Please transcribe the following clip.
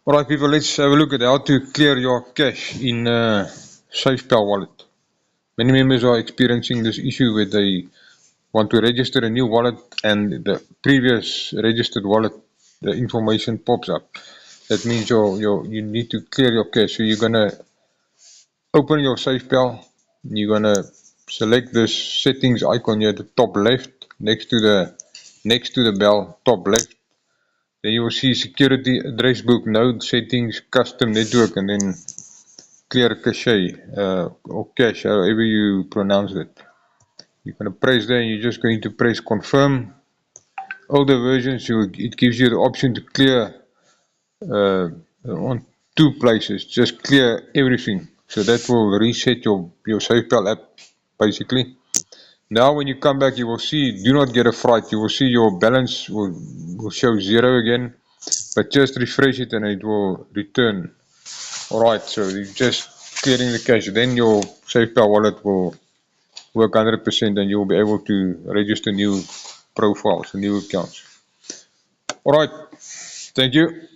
Alright people, let's have a look at how to clear your cache in SafePal wallet. Many members are experiencing this issue where they want to register a new wallet and the previous registered wallet, the information pops up. That means you need to clear your cache. So you're gonna open your SafePal, you're gonna select this settings icon here at the top left, next to the bell, top left. Then you will see security, address book, node settings, custom network, and then clear cache or cache, however you pronounce it. You're going to press there and you're just going to press confirm. Older versions, it gives you the option to clear on two places, just clear everything. So that will reset your SafePal app basically. Now when you come back, you will see, do not get a fright, you will see your balance will show 0 again, but just refresh it and it will return. Alright, so you're just clearing the cache, then your SafePal wallet will work 100% and you'll be able to register new profiles, new accounts. Alright, thank you.